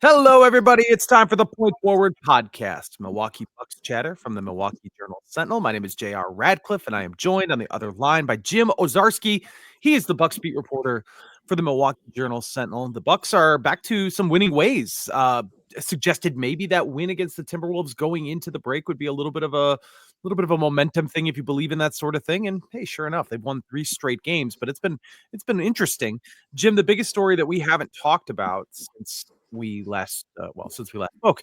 Hello, everybody. It's time for the Point Forward podcast, Milwaukee Bucks chatter from the Milwaukee Journal Sentinel. My name is JR Radcliffe, and I am joined on the other line by Jim Owczarski. He is the Bucks beat reporter for the Milwaukee Journal Sentinel. The Bucks are back to some winning ways. Suggested maybe that win against the Timberwolves going into the break would be a little bit of a momentum thing if you believe in that sort of thing. And hey, sure enough, they've won 3 straight games, but it's been interesting. Jim, the biggest story that we haven't talked about since we last spoke,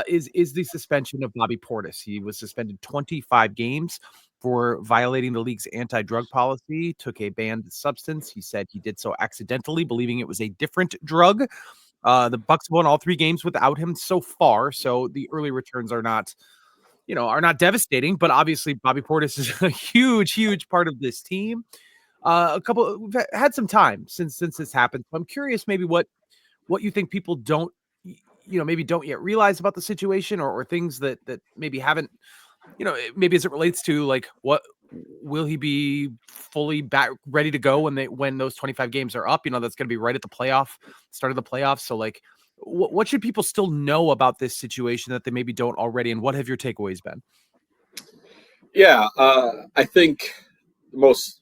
is the suspension of Bobby Portis. He was suspended 25 games for violating the league's anti-drug policy, took a banned substance. He said he did so accidentally, believing it was a different drug. The Bucks won all 3 games without him so far, so the early returns are not devastating, but obviously Bobby Portis is a huge part of this team. We've had some time since this happened. So I'm curious maybe what you think people maybe don't yet realize about the situation, or things that maybe haven't, maybe as it relates to, like, what will he be fully back ready to go when those 25 games are up? That's going to be right at the start of the playoffs. So, like, what should people still know about this situation that they maybe don't already, and what have your takeaways been? Yeah, I think the most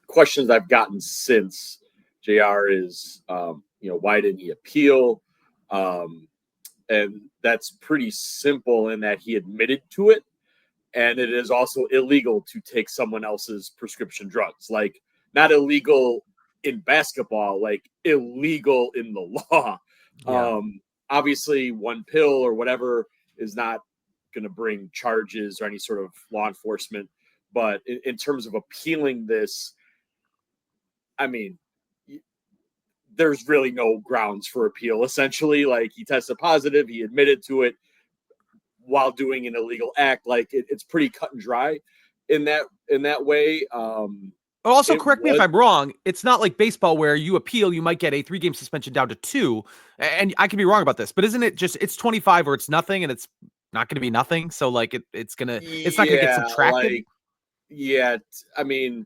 questions I've gotten since JR is, why didn't he appeal? And that's pretty simple in that he admitted to it. And it is also illegal to take someone else's prescription drugs. Like, not illegal in basketball, like illegal in the law. Yeah. Obviously, one pill or whatever is not going to bring charges or any sort of law enforcement. But in terms of appealing this, I mean, there's really no grounds for appeal. Essentially, like, he tested positive, he admitted to it while doing an illegal act. Like, it's pretty cut and dry in that way. Also, correct me if I'm wrong. It's not like baseball where you appeal, you might get a 3-game suspension down to 2. And I could be wrong about this, but isn't it just it's 25 or it's nothing, and it's not going to be nothing? So, like, it's not going to get subtracted. Like, yeah. I mean,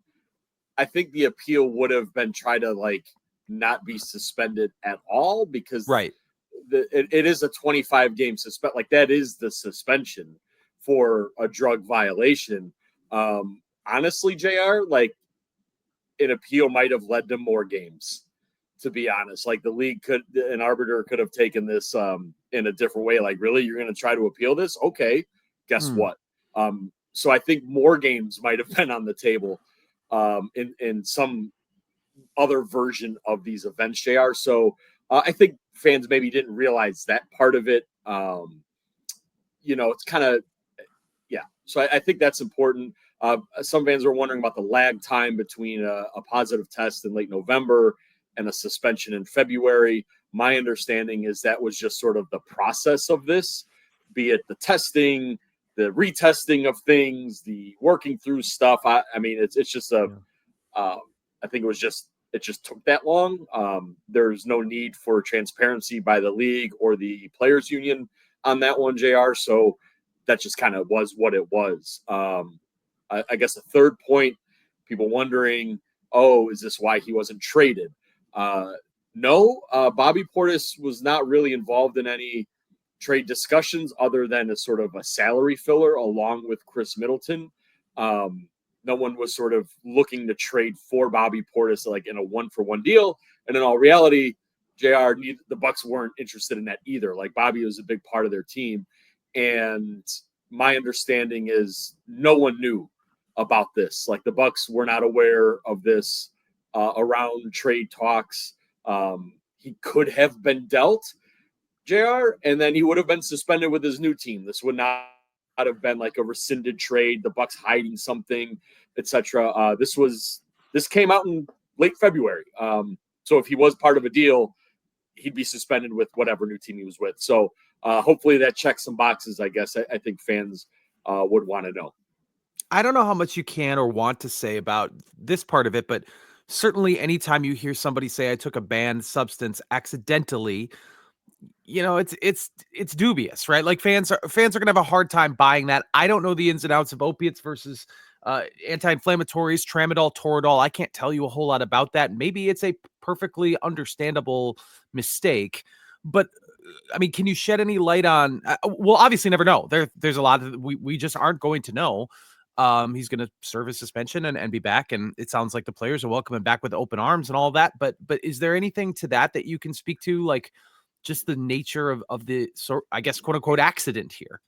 I think the appeal would have been try to, like, not be suspended at all, because Right. It is a 25-game suspend. Like, that is the suspension for a drug violation. Honestly, JR, like, an appeal might have led to more games, to be honest. Like, an arbiter could have taken this in a different way. Like, really, you're going to try to appeal this? Okay, guess what? So I think more games might have been on the table in some other version of these events, JR. So I think fans maybe didn't realize that part of it. It's kind of, yeah. So I think that's important. Some fans are wondering about the lag time between a positive test in late November and a suspension in February. My understanding is that was just sort of the process of this, be it the testing, the retesting of things, the working through stuff. I mean, it's just I think it just took that long. There's no need for transparency by the league or the players union on that one, JR. So that just kind of was what it was. I guess a third point, people wondering, is this why he wasn't traded? No, Bobby Portis was not really involved in any trade discussions other than a sort of a salary filler along with Khris Middleton. No one was sort of looking to trade for Bobby Portis, like, in a 1-for-1 deal. And in all reality, JR, the Bucks weren't interested in that either. Like, Bobby was a big part of their team. And my understanding is no one knew about this. Like, the Bucks were not aware of this around trade talks. He could have been dealt, JR, and then he would have been suspended with his new team. This would not have been like a rescinded trade, the Bucks hiding something, etc. This came out in late February. So if he was part of a deal, he'd be suspended with whatever new team he was with. So hopefully that checks some boxes, I guess. I think fans would want to know. I don't know how much you can or want to say about this part of it, but certainly anytime you hear somebody say I took a banned substance accidentally, it's dubious, right? Like, fans are gonna have a hard time buying that. I don't know the ins and outs of opiates versus anti-inflammatories, tramadol, toradol. I can't tell you a whole lot about that. Maybe it's a perfectly understandable mistake, but I mean, can you shed any light on? We'll obviously never know. There's a lot of we just aren't going to know. He's going to serve his suspension and be back, and it sounds like the players are welcoming back with open arms and all that. But is there anything to that you can speak to, like just the nature of the I guess, quote unquote, accident here?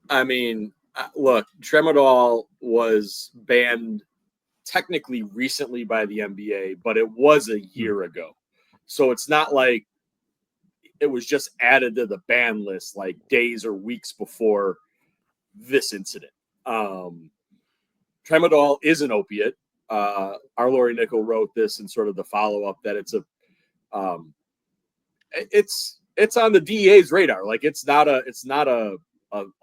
I mean, look, Tramadol was banned technically recently by the NBA, but it was a year ago. So it's not like it was just added to the ban list like days or weeks before this incident. Tramadol is an opiate. Our Lori Nickel wrote this in sort of the follow-up that it's on the DEA's radar. Like it's not a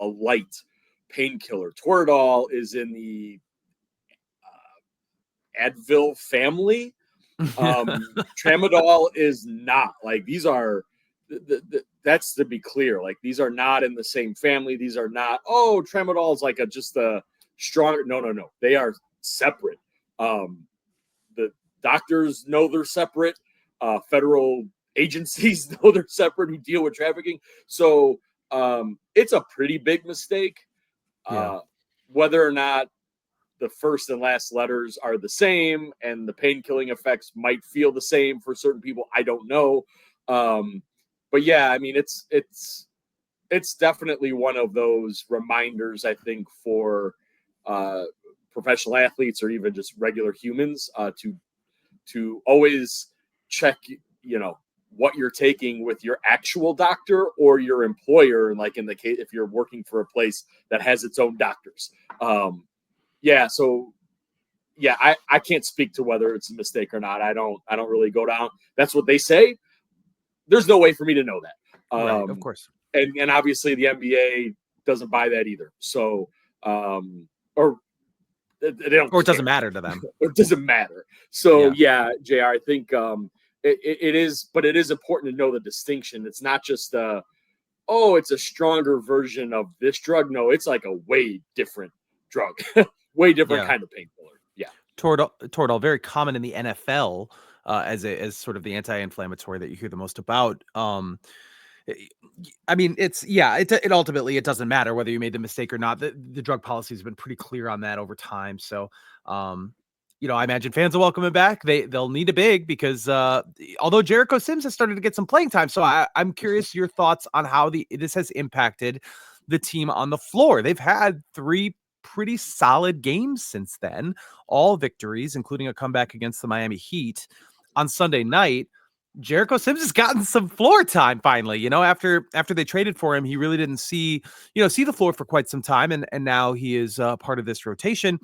light painkiller. Toradol is in the Advil family. Tramadol is not. Like these are that's to be clear. Like these are not in the same family. These are not. Oh, Tramadol is like just a stronger. No. They are separate. The doctors know they're separate. Federal agencies know they're separate who deal with trafficking. So it's a pretty big mistake. Whether or not the first and last letters are the same and the pain-killing effects might feel the same for certain people, I don't know. But yeah, I mean, it's definitely one of those reminders, I think, for professional athletes or even just regular humans to always check, what you're taking with your actual doctor or your employer. Like in the case, if you're working for a place that has its own doctors. I can't speak to whether it's a mistake or not. I don't really go down. That's what they say. There's no way for me to know that. Right, of course. And obviously the NBA doesn't buy that either. So, or it doesn't matter to them. It doesn't matter. So yeah, JR, I think it is, but it is important to know the distinction. It's not just it's a stronger version of this drug. No, it's like a way different drug, way different kind of painkiller. Yeah. Toradol, very common in the NFL as sort of the anti-inflammatory that you hear the most about. I mean, it ultimately, it doesn't matter whether you made the mistake or not. The drug policy has been pretty clear on that over time. So, I imagine fans will welcome him back. They'll need a big because although Jericho Sims has started to get some playing time. So I'm curious your thoughts on how this has impacted the team on the floor. They've had 3 pretty solid games since then, all victories, including a comeback against the Miami Heat on Sunday night. Jericho Sims has gotten some floor time finally. After they traded for him, he really didn't see the floor for quite some time, and now he is part of this rotation.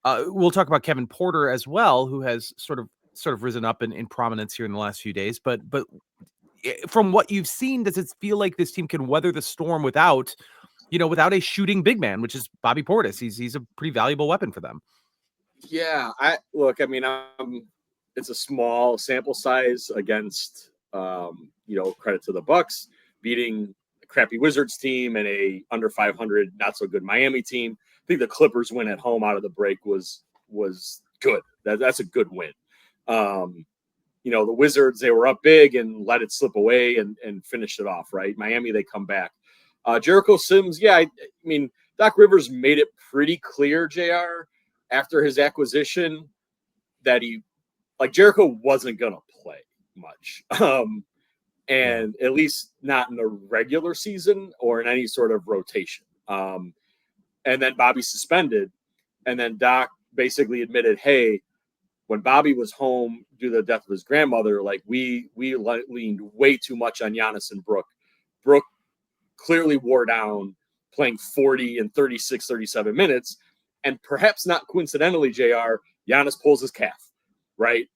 We'll talk about Kevin Porter as well, who has sort of risen up in prominence here in the last few days. But from what you've seen, does it feel like this team can weather the storm without a shooting big man, which is Bobby Portis? He's a pretty valuable weapon for them. Yeah, it's a small sample size against, credit to the Bucks beating a crappy Wizards team and a under 500, not so good Miami team. I think the Clippers win at home out of the break was good. That's a good win. The Wizards, they were up big and let it slip away and finished it off, right? Miami, they come back. Jericho Sims, I mean, Doc Rivers made it pretty clear, JR, after his acquisition that Jericho wasn't going to play much. And at least not in the regular season or in any sort of rotation. And then Bobby suspended. And then Doc basically admitted, hey, when Bobby was home due to the death of his grandmother, we leaned way too much on Giannis and Brooke. Brooke clearly wore down playing 40 and 36, 37 minutes. And perhaps not coincidentally, JR, Giannis pulls his calf. Right.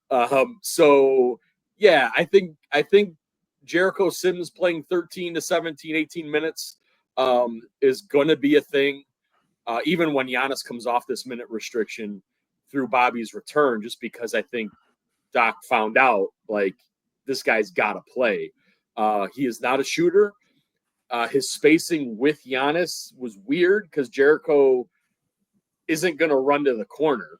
So yeah, I think Jericho Sims playing 13 to 17, 18 minutes is going to be a thing. Even when Giannis comes off this minute restriction through Bobby's return, just because I think Doc found out this guy's got to play. He is not a shooter. His spacing with Giannis was weird because Jericho isn't going to run to the corner.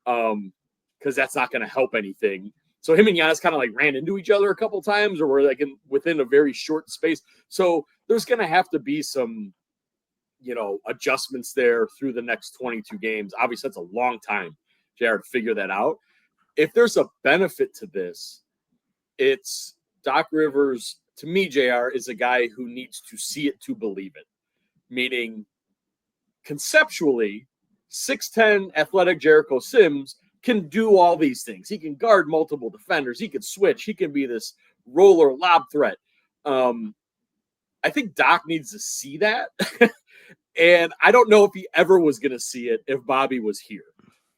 Because that's not going to help anything. So him and Giannis kind of like ran into each other a couple times, or were like within a very short space. So there's going to have to be some, adjustments there through the next 22 games. Obviously, that's a long time, JR, to figure that out. If there's a benefit to this, it's Doc Rivers, to me, JR, is a guy who needs to see it to believe it. Meaning, conceptually, 6'10" athletic Jericho Sims can do all these things. He can guard multiple defenders. He can switch. He can be this roller lob threat. I think Doc needs to see that. And I don't know if he ever was going to see it if Bobby was here.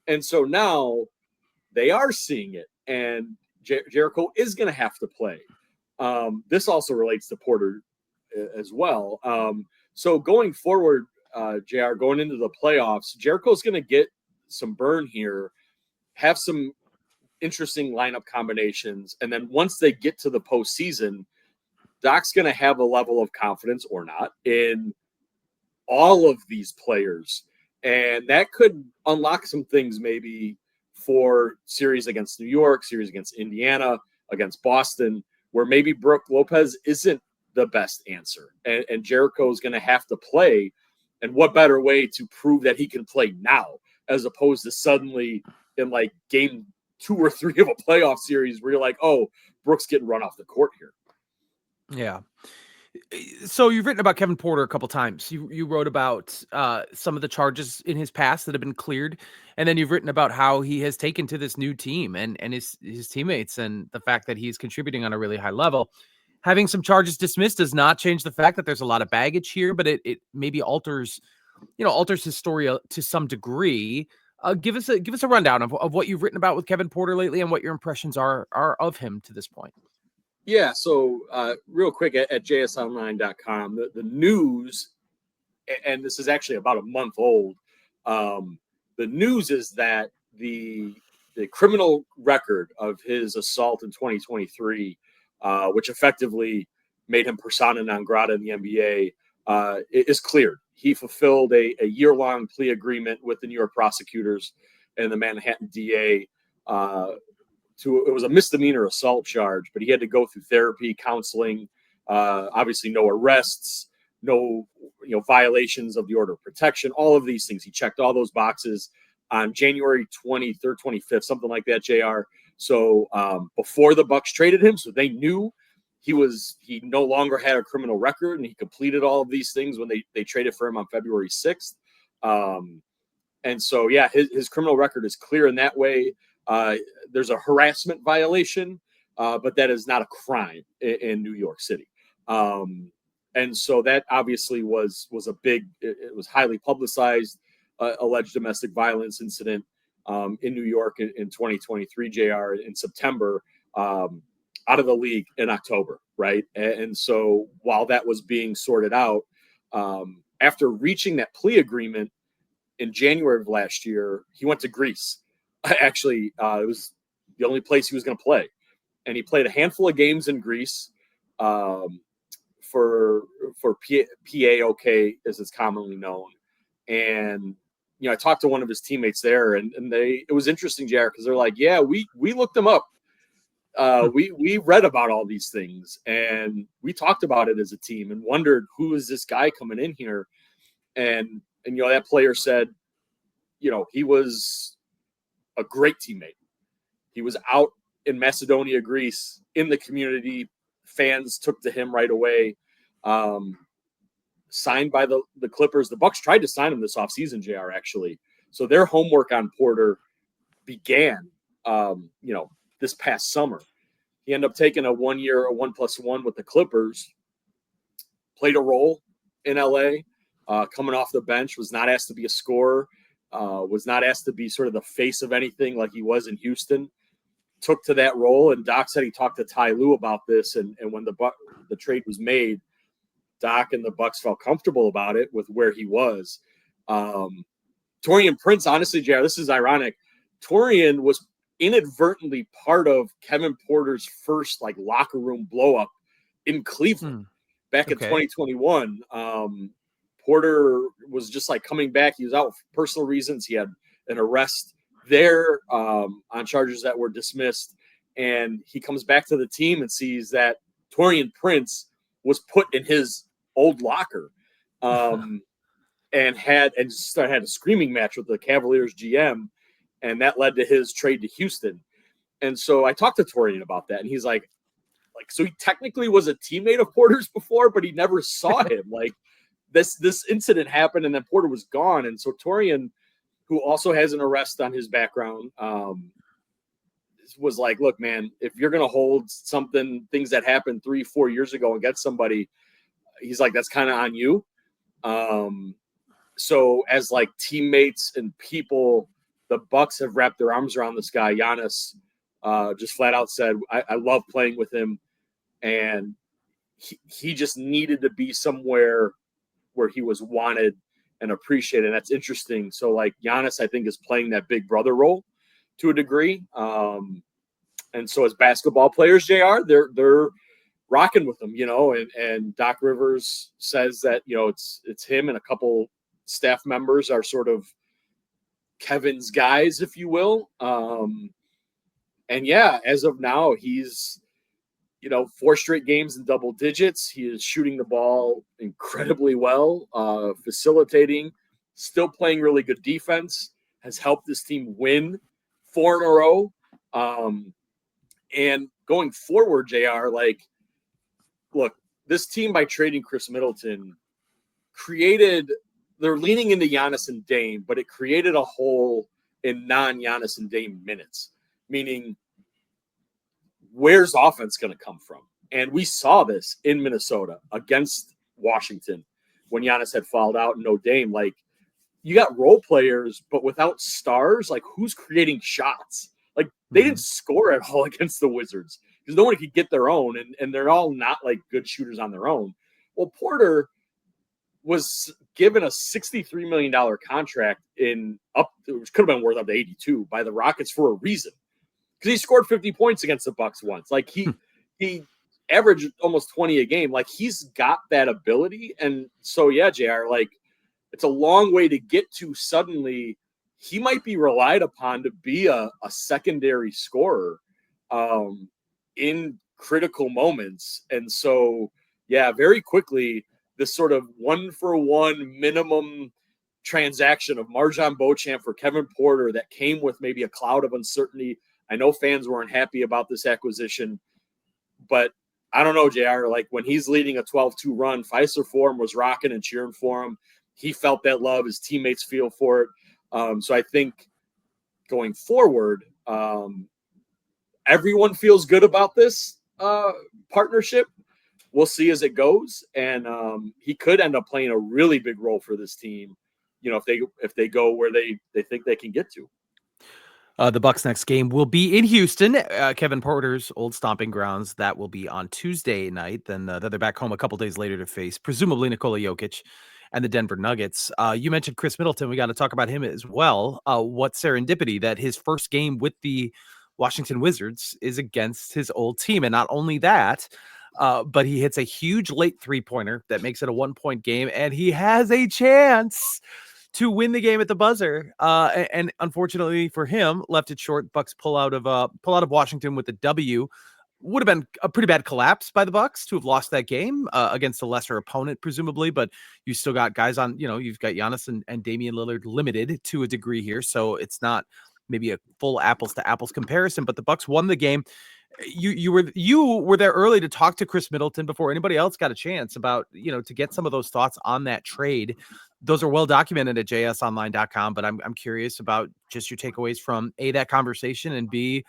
And so now they are seeing it, and Jericho is going to have to play. This also relates to Porter as well. So going forward, JR, going into the playoffs, Jericho's going to get some burn here, have some interesting lineup combinations. And then once they get to the postseason, Doc's going to have a level of confidence or not in all of these players. And that could unlock some things maybe for series against New York, series against Indiana, against Boston, where maybe Brook Lopez isn't the best answer. And Jericho is going to have to play. And what better way to prove that he can play now, as opposed to suddenly in like game 2 or 3 of a playoff series where you're like, oh, Brook's getting run off the court here. Yeah. So you've written about Kevin Porter a couple times. You wrote about some of the charges in his past that have been cleared, and then you've written about how he has taken to this new team and his teammates, and the fact that he's contributing on a really high level. Having some charges dismissed does not change the fact that there's a lot of baggage here, but it maybe alters his story to some degree. Give us a rundown of what you've written about with Kevin Porter lately and what your impressions are of him to this point. Yeah, so real quick at jsonline.com, the news, and this is actually about a month old, the news is that the criminal record of his assault in 2023, which effectively made him persona non grata in the NBA, is cleared. He fulfilled a year-long plea agreement with the New York prosecutors and the Manhattan DA. It was a misdemeanor assault charge, but he had to go through therapy, counseling, obviously no arrests, no violations of the order of protection, all of these things. He checked all those boxes on January 23rd, 25th, something like that, JR. So before the Bucks traded him, so they knew he no longer had a criminal record, and he completed all of these things when they traded for him on February 6th. And so, yeah, his criminal record is clear in that way. There's a harassment violation, but that is not a crime in New York City. And so that obviously was it was highly publicized, alleged domestic violence incident in New York in 2023, JR, in September, out of the league in October, right? And so while that was being sorted out, after reaching that plea agreement in January of last year, he went to Greece. Actually, it was the only place he was going to play. And he played a handful of games in Greece for PAOK, as it's commonly known. And, I talked to one of his teammates there, and it was interesting, Jared, because they're like, yeah, we looked him up. We read about all these things, and we talked about it as a team and wondered, who is this guy coming in here? And that player said, he was a great teammate. He was out in Macedonia, Greece, in the community. Fans took to him right away. Signed by the Clippers. The Bucks tried to sign him this offseason, JR, actually. So their homework on Porter began, this past summer. He ended up taking a 1+1 with the Clippers. Played a role in LA, coming off the bench, was not asked to be a scorer. Was not asked to be sort of the face of anything like he was in Houston. Took to that role, and Doc said he talked to Ty Lue about this, and when the trade was made, Doc and the Bucks felt comfortable about it with where he was. Taurean Prince, honestly, JR, this is ironic. Taurean was inadvertently part of Kevin Porter's first locker room blow up in Cleveland back in 2021. Porter was just coming back. He was out for personal reasons. He had an arrest there on charges that were dismissed. Mm-hmm. And he comes back to the team and sees that Taurean Prince was put in his old locker, and had a screaming match with the Cavaliers GM, and that led to his trade to Houston. And so I talked to Taurean about that, and he's like, so he technically was a teammate of Porter's before, but he never saw him. Like this incident happened, and then Porter was gone, and so Taurean, who also has an arrest on his background, was like, look, man, if you're going to hold things that happened 3-4 years ago against somebody, he's like, that's kind of on you. So as like teammates and people, the Bucks have wrapped their arms around this guy. Giannis just flat out said, I love playing with him. And he just needed to be somewhere where he was wanted and appreciated. And that's interesting. So like Giannis, I think, is playing that big brother role to a degree. And so as basketball players, JR, they're rocking with him, and Doc Rivers says that, it's him and a couple staff members are sort of Kevin's guys, if you will. And yeah, as of now, he's, 4 straight games in double digits. He is shooting the ball incredibly well, facilitating, still playing really good defense, has helped this team win 4 in a row. And going forward, JR, like, look, this team, by trading Khris Middleton, they're leaning into Giannis and Dame, but it created a hole in non-Giannis and Dame minutes, meaning where's offense going to come from? And we saw this in Minnesota against Washington when Giannis had fouled out and no Dame. Like, you got role players, but without stars, like, who's creating shots? Like, they didn't score at all against the Wizards because no one could get their own, and they're all not like good shooters on their own. Well, Porter was given a $63 million contract which could have been worth up to 82 by the Rockets for a reason, because he scored 50 points against the Bucks once. Like he averaged almost 20 a game. Like, he's got that ability. And so, yeah, JR, like, it's a long way to get to suddenly he might be relied upon to be a secondary scorer in critical moments. And so, yeah, very quickly, this sort of 1-for-1 minimum transaction of MarJon Beauchamp for Kevin Porter that came with maybe a cloud of uncertainty. I know fans weren't happy about this acquisition, but I don't know, JR, like, when he's leading a 12-2 run, Fiserv Forum was rocking and cheering for him. He felt that love. His teammates feel for it. So I think going forward, everyone feels good about this partnership. We'll see as it goes. And he could end up playing a really big role for this team, if they go where they think they can get to. The Bucks' next game will be in Houston, Kevin Porter's old stomping grounds. That will be on Tuesday night. Then they're back home a couple days later to face presumably Nikola Jokic and the Denver Nuggets. You mentioned Khris Middleton. We got to talk about him as well. What serendipity that his first game with the Washington Wizards is against his old team. And not only that, but he hits a huge late three-pointer that makes it a 1-point game, and he has a chance to win the game at the buzzer. And unfortunately for him, left it short. Bucks pull out of Washington with the W. Would have been a pretty bad collapse by the Bucks to have lost that game against a lesser opponent, presumably. But you still got guys on, you've got Giannis and Damian Lillard limited to a degree here. So it's not maybe a full apples to apples comparison, but the Bucks won the game. You were there early to talk to Khris Middleton before anybody else got a chance about, to get some of those thoughts on that trade. Those are well documented at jsonline.com, but I'm curious about just your takeaways from A, that conversation, and B,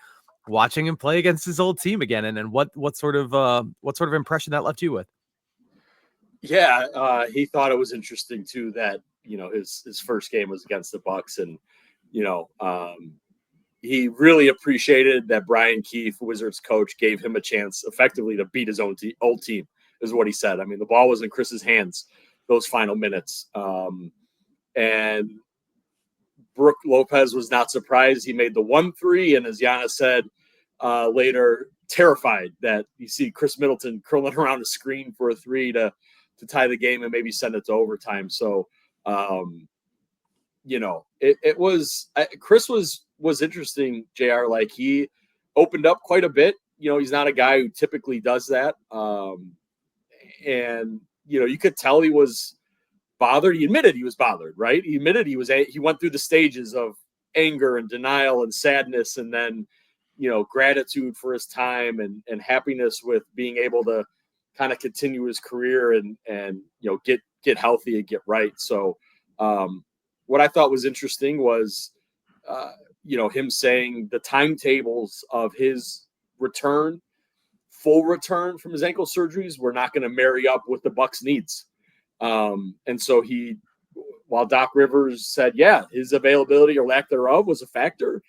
watching him play against his old team again, and what sort of impression that left you with. Yeah, he thought it was interesting too that his first game was against the Bucks, and he really appreciated that Brian Keefe, Wizards coach, gave him a chance effectively to beat his own old team, is what he said. I mean, the ball was in Chris's hands those final minutes. And Brook Lopez was not surprised. He made the 1-3, and as Giannis said later, terrified that you see Khris Middleton curling around a screen for a 3 to tie the game and maybe send it to overtime. So, it was Khris was interesting, JR. Like, he opened up quite a bit. He's not a guy who typically does that. And, you could tell he was bothered. He admitted he was bothered, right? He admitted he went through the stages of anger and denial and sadness, and then, gratitude for his time and happiness with being able to kind of continue his career and get healthy and get right. So what I thought was interesting was, him saying the timetables of his full return from his ankle surgeries were not going to marry up with the Bucks' needs. And so while Doc Rivers said, yeah, his availability or lack thereof was a factor,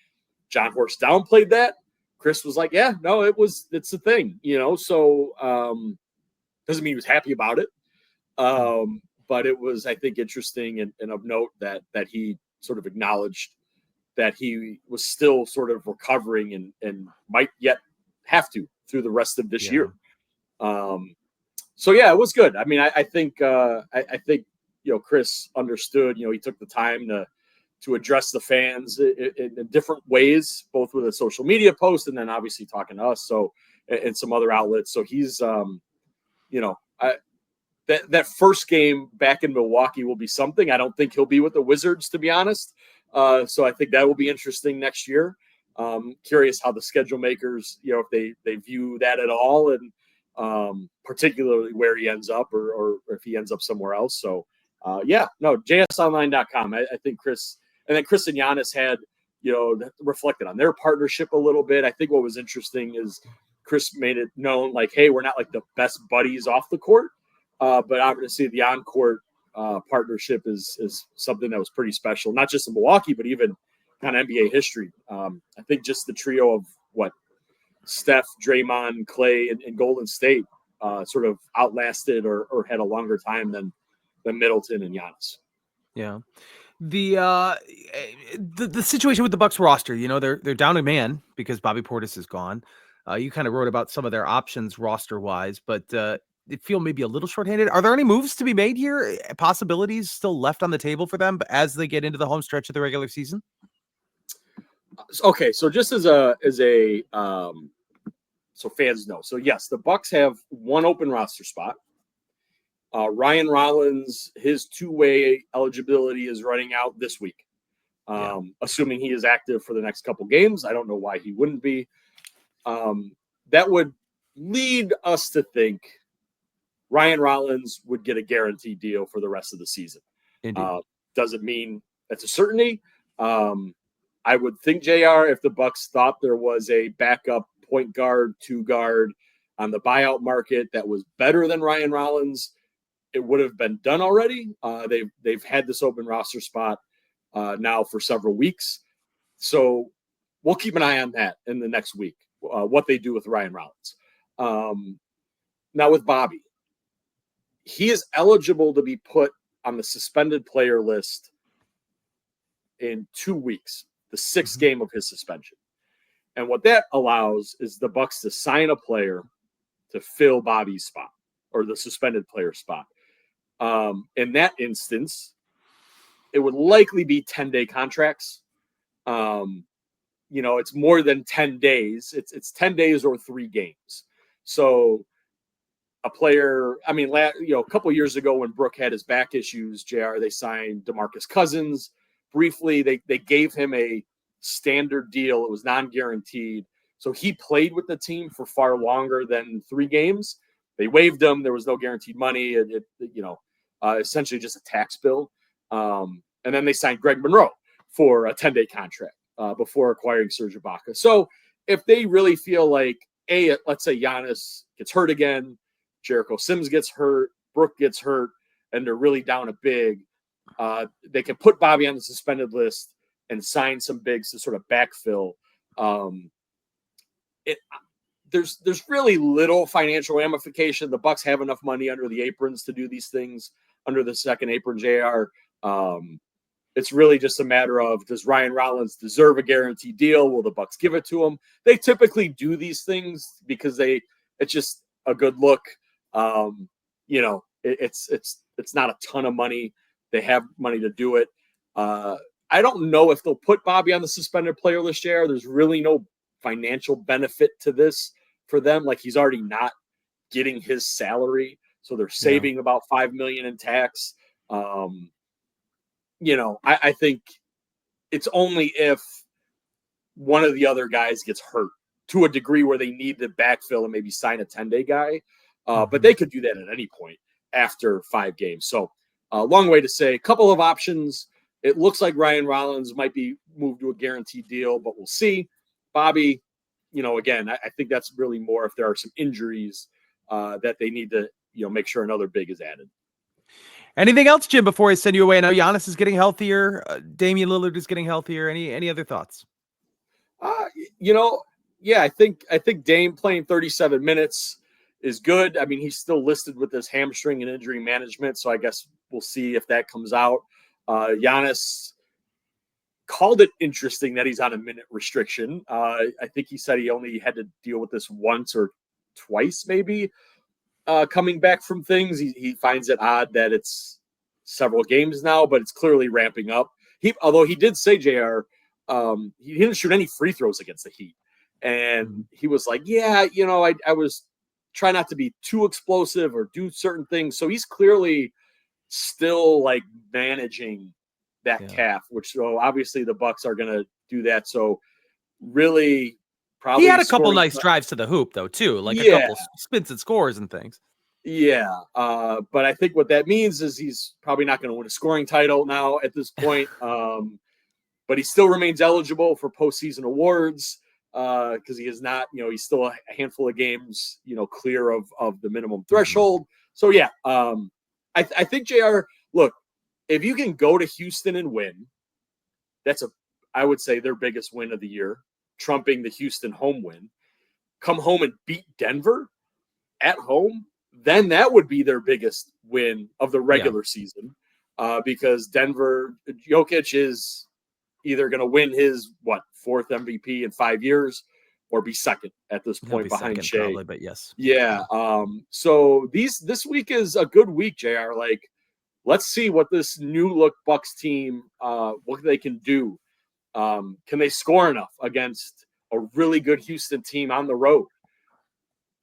John Horst downplayed that. Khris was like, yeah, no, it's a thing, so doesn't mean he was happy about it. But it was, I think, interesting and of note that he sort of acknowledged that he was still sort of recovering and might yet have to through the rest of this year. So yeah, it was good. I mean, I think Khris understood. He took the time to address the fans in different ways, both with a social media post and then obviously talking to us. So and some other outlets. So he's that first game back in Milwaukee will be something. I don't think he'll be with the Wizards, to be honest. So I think that will be interesting next year. Curious how the schedule makers, if they view that at all, and particularly where he ends up or if he ends up somewhere else. So jsonline.com. I think Khris and Giannis had, reflected on their partnership a little bit. I think what was interesting is Khris made it known like, hey, we're not like the best buddies off the court, but obviously the on-court partnership is something that was pretty special, not just in Milwaukee, but even kind of NBA history. I think just the trio of Steph, Draymond, Clay, and Golden State sort of outlasted or had a longer time than Middleton and Giannis. Yeah. The situation with the Bucks roster, they're down a man because Bobby Portis is gone. You kind of wrote about some of their options roster wise, but they feel maybe a little shorthanded. Are there any moves to be made here? Possibilities still left on the table for them as they get into the home stretch of the regular season? Okay, so just as a so fans know. So yes, the Bucks have one open roster spot. Ryan Rollins, his two-way eligibility is running out this week. Assuming he is active for the next couple games. I don't know why he wouldn't be. That would lead us to think Ryan Rollins would get a guaranteed deal for the rest of the season. Doesn't mean that's a certainty. I would think, JR, if the Bucks thought there was a backup point guard, two guard on the buyout market that was better than Ryan Rollins, it would have been done already. They've had this open roster spot now for several weeks. So we'll keep an eye on that in the next week, what they do with Ryan Rollins. Now with Bobby, he is eligible to be put on the suspended player list in 2 weeks, the sixth game of his suspension. And what that allows is the Bucks to sign a player to fill Bobby's spot or the suspended player spot. In that instance, it would likely be 10-day contracts. It's more than 10 days. It's 10 days or 3 games. So a player, a couple years ago when Brooke had his back issues, JR, they signed DeMarcus Cousins. Briefly, they gave him a standard deal. It was non-guaranteed. So he played with the team for far longer than 3 games. They waived him. There was no guaranteed money. Essentially just a tax bill. And then they signed Greg Monroe for a 10-day contract before acquiring Serge Ibaka. So if they really feel like, let's say Giannis gets hurt again, Jericho Sims gets hurt, Brooke gets hurt, and they're really down a big, they can put Bobby on the suspended list and sign some bigs to sort of backfill. There's really little financial ramification. The Bucks have enough money under the aprons to do these things under the second apron, JR. It's really just a matter of, does Ryan Rollins deserve a guaranteed deal? Will the Bucks give it to him? They typically do these things because it's just a good look. It's not a ton of money. They have money to do it. I don't know if they'll put Bobby on the suspended player list, JR. There's really no financial benefit to this for them. Like he's already not getting his salary, so they're saving about $5 million in tax. I think it's only if one of the other guys gets hurt to a degree where they need to backfill and maybe sign a 10-day guy. But they could do that at any point after 5 games. So a long way to say a couple of options. It looks like Ryan Rollins might be moved to a guaranteed deal, but we'll see. Bobby, again, I think that's really more if there are some injuries that they need to, make sure another big is added. Anything else, Jim, before I send you away? I know Giannis is getting healthier. Damian Lillard is getting healthier. Any other thoughts? I think Dame playing 37 minutes is good. I mean, he's still listed with this hamstring and injury management, so I guess we'll see if that comes out. Giannis called it interesting that he's on a minute restriction. I think he said he only had to deal with this once or twice, maybe, coming back from things. He finds it odd that it's several games now, but it's clearly ramping up. Although he did say, JR, he didn't shoot any free throws against the Heat. And he was like, I was trying not to be too explosive or do certain things. So he's clearly still like managing that calf, which so obviously the Bucks are going to do that. So really probably he had a couple nice drives to the hoop though, too, like a couple spins and scores and things. Yeah. But I think what that means is he's probably not going to win a scoring title now at this point. But he still remains eligible for postseason awards because he is not, he's still a handful of games, clear of the minimum threshold. So, I think, JR, look, if you can go to Houston and win, I would say their biggest win of the year, trumping the Houston home win. Come home and beat Denver at home, then that would be their biggest win of the regular season because Denver, Jokic is either going to win his, 4th MVP in 5 years or be second at this point behind Shea. Probably, but yes. Yeah. So this week is a good week, JR. Like, let's see what this new look Bucks team, what they can do. Can they score enough against a really good Houston team on the road?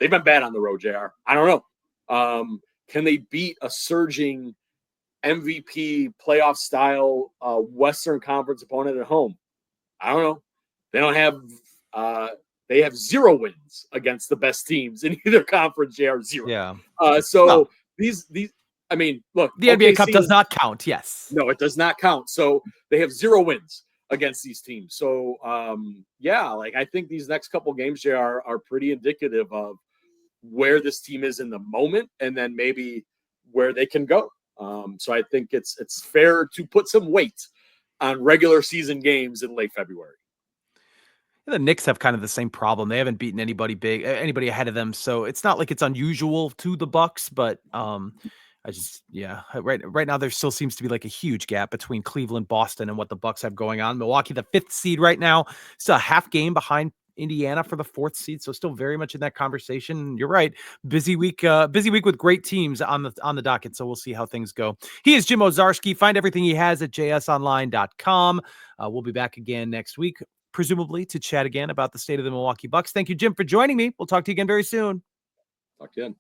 They've been bad on the road, JR. I don't know. Can they beat a surging MVP playoff style Western Conference opponent at home? I don't know. They don't have they have 0 wins against the best teams in either conference, JR. 0. Yeah. These I mean, look, the NBA Cup does not count. Yes. No, it does not count. So they have 0 wins against these teams. So I think these next couple games, JR, are pretty indicative of where this team is in the moment and then maybe where they can go. So I think it's fair to put some weight on regular season games in late February. The Knicks have kind of the same problem. They haven't beaten anybody big, anybody ahead of them. So it's not like it's unusual to the Bucks, but right now there still seems to be like a huge gap between Cleveland, Boston, and what the Bucks have going on. Milwaukee, the 5th seed right now, still a half game behind Indiana for the 4th seed, so still very much in that conversation. You're right, busy week with great teams on the docket. So we'll see how things go. He is Jim Owczarski. Find everything he has at jsonline.com. We'll be back again next week, presumably to chat again about the state of the Milwaukee Bucks. Thank you, Jim, for joining me. We'll talk to you again very soon. Talk to you then.